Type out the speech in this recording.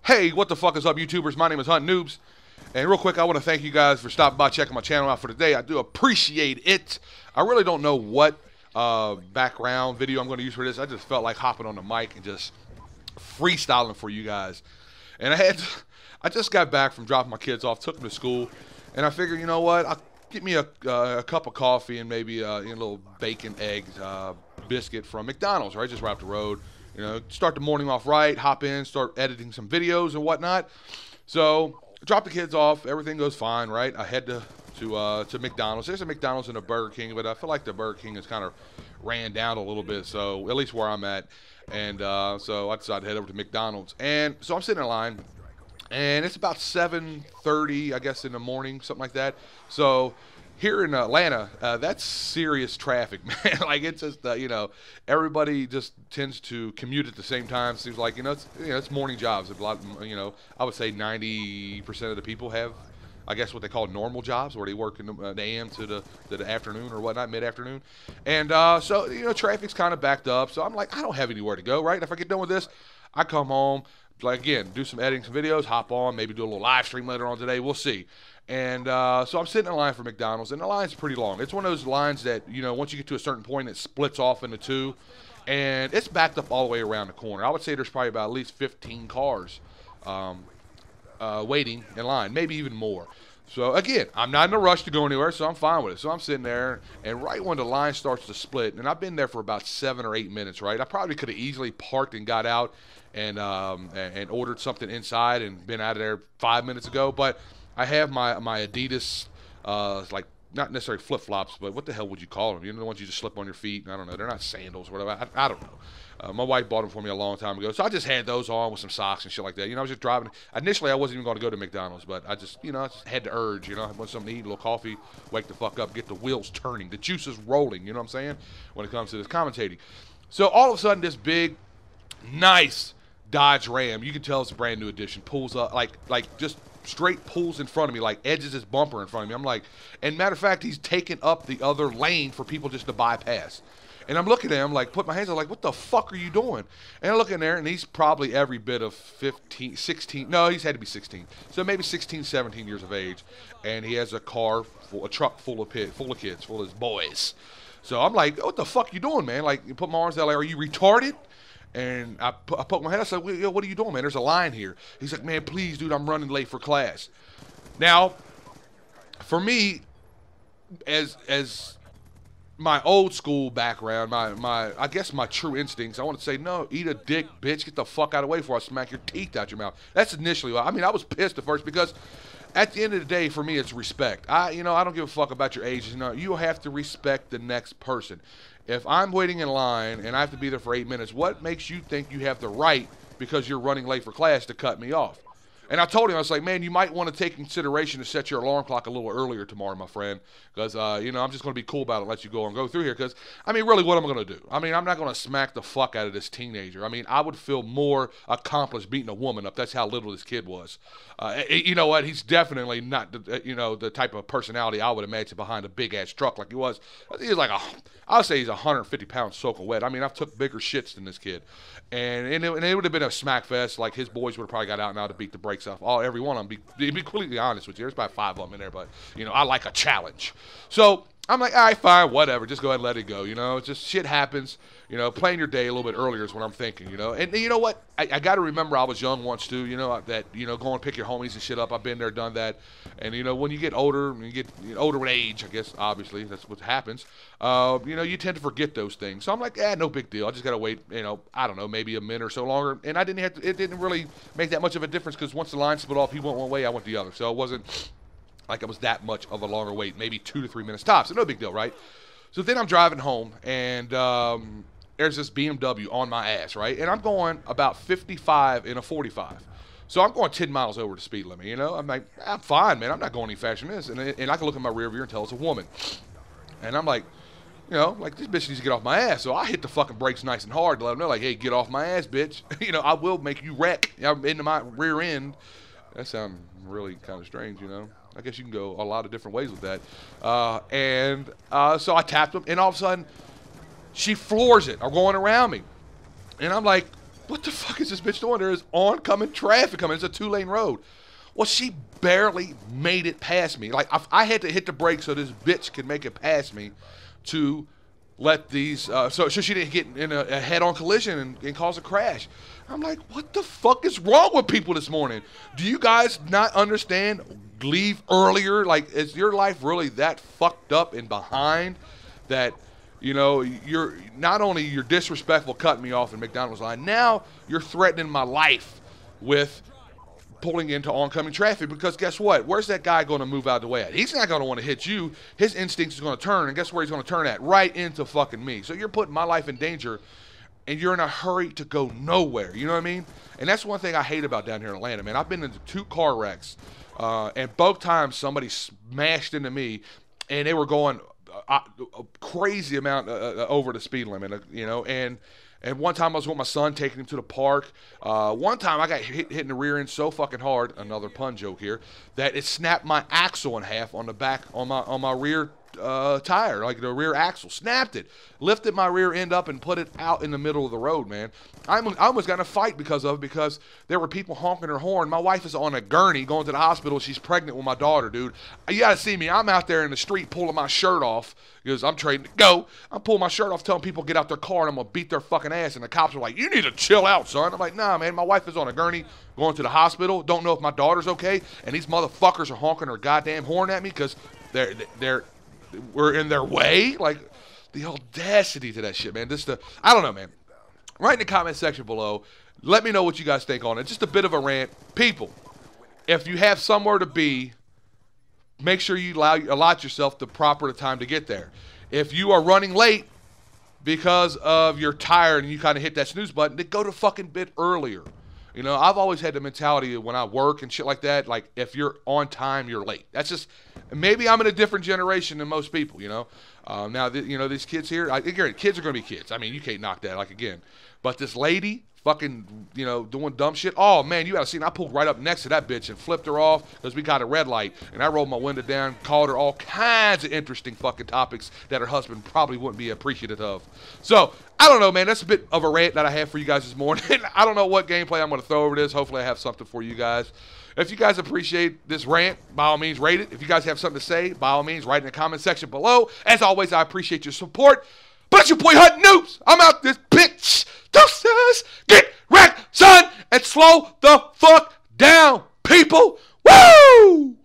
Hey, what the fuck is up, YouTubers? My name is TheMrHuntinNoobs. And real quick, I want to thank you guys for stopping by, checking my channel out for today. I do appreciate it. I really don't know what background video I'm going to use for this. I just felt like hopping on the mic and just freestyling for you guys. And I just got back from dropping my kids off, took them to school, and I figured, you know what, I'll get me a cup of coffee and maybe a little bacon, eggs, biscuit from McDonald's, right, just right up the road. You know, start the morning off right, hop in, start editing some videos and whatnot. So, drop the kids off, everything goes fine, right? I head to McDonald's. There's a McDonald's and a Burger King, but I feel like the Burger King has kind of ran down a little bit, so at least where I'm at. And so I decided to head over to McDonald's. And so I'm sitting in line, and it's about 7:30, I guess, in the morning, something like that. So here in Atlanta, that's serious traffic, man. Like, it's just, you know, everybody just tends to commute at the same time. Seems like, it's morning jobs. A lot, I would say 90% of the people have, I guess, what they call normal jobs, where they work in the AM to the afternoon or whatnot, mid-afternoon. And so, traffic's kind of backed up. So I'm like, I don't have anywhere to go, right? If I get done with this, I come home, like, again, do some editing, some videos, hop on, maybe do a little live stream later on today. We'll see. And so I'm sitting in line for McDonald's, and the line's pretty long. It's one of those lines that, once you get to a certain point, it splits off into two, and it's backed up all the way around the corner. I would say there's probably about at least 15 cars waiting in line, maybe even more. So, again, I'm not in a rush to go anywhere, so I'm fine with it. So I'm sitting there, and right when the line starts to split, and I've been there for about 7 or 8 minutes, right? I probably could have easily parked and got out and ordered something inside and been out of there 5 minutes ago, but I have my Adidas, like, not necessarily flip-flops, but what the hell would you call them? The ones you just slip on your feet. I don't know. They're not sandals or whatever. I don't know. My wife bought them for me a long time ago, so I just had those on with some socks and shit like that. I was just driving. Initially, I wasn't even going to go to McDonald's, but I just had the urge. I want something to eat, a little coffee, wake the fuck up, get the wheels turning, the juices rolling, you know what I'm saying, when it comes to this commentating. So all of a sudden, this big, nice Dodge Ram, you can tell it's a brand new edition, pulls up, like just straight pulls in front of me, like edges his bumper in front of me. I'm like, and matter of fact, he's taking up the other lane for people just to bypass. And I'm looking at him, like, put my hands up, like, what the fuck are you doing? And I look in there, and he's probably every bit of 15, 16, no, he's had to be 16. So maybe 16, 17 years of age. And he has a truck full of kids, full of his boys. So I'm like, what the fuck you doing, man? Like, you put my arms out, like, are you retarded? And I poked my head. I said, yo, what are you doing, man? There's a line here. He's like, man, please, dude, I'm running late for class. Now, for me, as my old school background, I guess my true instincts, I want to say, no, eat a dick, bitch. Get the fuck out of the way before I smack your teeth out your mouth. That's initially why. I mean, I was pissed at first because at the end of the day, for me, it's respect. I don't give a fuck about your age. You have to respect the next person. If I'm waiting in line and I have to be there for 8 minutes, what makes you think you have the right, because you're running late for class, to cut me off? And I told him, I was like, man, you might want to take consideration to set your alarm clock a little earlier tomorrow, my friend, because, I'm just going to be cool about it and let you go and go through here, because, I mean, really, what am I going to do? I mean, I'm not going to smack the fuck out of this teenager. I mean, I would feel more accomplished beating a woman up. That's how little this kid was. You know what? He's definitely not, the type of personality I would imagine behind a big-ass truck like he was. He's like I would say he's 150 pounds soaking wet. I mean, I've took bigger shits than this kid. And it would have been a smack fest. Like, his boys would have probably got out now to beat the brakes off. Every one of them. To be completely honest with you, there's about 5 of them in there, but, I like a challenge. So I'm like, all right, fine, whatever. Just go ahead and let it go, It's just shit happens. Playing your day a little bit earlier is what I'm thinking, And you know what? I got to remember I was young once, too, that, go and pick your homies and shit up. I've been there, done that. And, when you get older, you get older with age, I guess, obviously, that's what happens. You tend to forget those things. So I'm like, no big deal. I just got to wait, I don't know, maybe a minute or so longer. And it didn't really make that much of a difference, because once the line split off, he went one way, I went the other. So it wasn't like it was that much of a longer wait, maybe 2 to 3 minutes tops. So no big deal, right? So then I'm driving home, and there's this BMW on my ass, right? And I'm going about 55 in a 45. So I'm going 10 miles over the speed limit, I'm like, I'm fine, man. I'm not going any faster than this. And I can look in my rear view and tell it's a woman. And I'm like, like, this bitch needs to get off my ass. So I hit the fucking brakes nice and hard to let them know, like, hey, get off my ass, bitch. I will make you wreck. I'm into my rear end. That sounds really kind of strange, I guess you can go a lot of different ways with that. So I tapped him, and all of a sudden, she floors it, or going around me. And I'm like, what the fuck is this bitch doing? There is oncoming traffic coming. It's a 2-lane road. Well, she barely made it past me. Like, I had to hit the brakes so this bitch could make it past me to let these, so she didn't get in a head-on collision and cause a crash. I'm like, what the fuck is wrong with people this morning? Do you guys not understand? Leave earlier? Like, is your life really that fucked up and behind that, you know, you're not only you're disrespectful cutting me off in McDonald's line, now you're threatening my life with pulling into oncoming traffic, because guess what? Where's that guy going to move out of the way at? He's not going to want to hit you. His instincts is going to turn, and guess where he's going to turn at? Right into fucking me. So you're putting my life in danger, and you're in a hurry to go nowhere. You know what I mean? And that's one thing I hate about down here in Atlanta, man. I've been into 2 car wrecks, and both times somebody smashed into me, and they were going a crazy amount over the speed limit, you know, and one time I was with my son taking him to the park. One time I got hit in the rear end so fucking hard, another pun joke here, that it snapped my axle in half on the back, on my rear tire, like the rear axle. Snapped it. Lifted my rear end up and put it out in the middle of the road, man. I almost got in a fight because of it, because there were people honking their horn. My wife is on a gurney going to the hospital. She's pregnant with my daughter, dude. You got to see me. I'm out there in the street pulling my shirt off because I'm trading to go. I'm pulling my shirt off, telling people get out their car and I'm going to beat their fucking ass. And the cops are like, you need to chill out, son. I'm like, nah, man. My wife is on a gurney going to the hospital. Don't know if my daughter's okay. And these motherfuckers are honking their goddamn horn at me because we're in their way. Like, the audacity to that shit, man. I don't know, man. Write in the comment section below. Let me know what you guys think on it. Just a bit of a rant. People, if you have somewhere to be, make sure you allot yourself the proper time to get there. If you are running late because of you're tired and you kind of hit that snooze button, then go to fucking bit earlier. You know, I've always had the mentality of when I work and shit like that, like, if you're on time, you're late. That's just, maybe I'm in a different generation than most people, you know. Now, you know, these kids here, kids are going to be kids. I mean, you can't knock that, like, again. But this lady fucking, you know, doing dumb shit. Oh, man, you got to see. I pulled right up next to that bitch and flipped her off because we got a red light. And I rolled my window down, called her all kinds of interesting fucking topics that her husband probably wouldn't be appreciative of. So, I don't know, man. That's a bit of a rant that I have for you guys this morning. I don't know what gameplay I'm going to throw over this. Hopefully I have something for you guys. If you guys appreciate this rant, by all means, rate it. If you guys have something to say, by all means, write in the comment section below. As always, I appreciate your support. But it's your boy Hunting Noobs. I'm out this bitch. Deuces. Get wrecked, son, and slow the fuck down, people. Woo!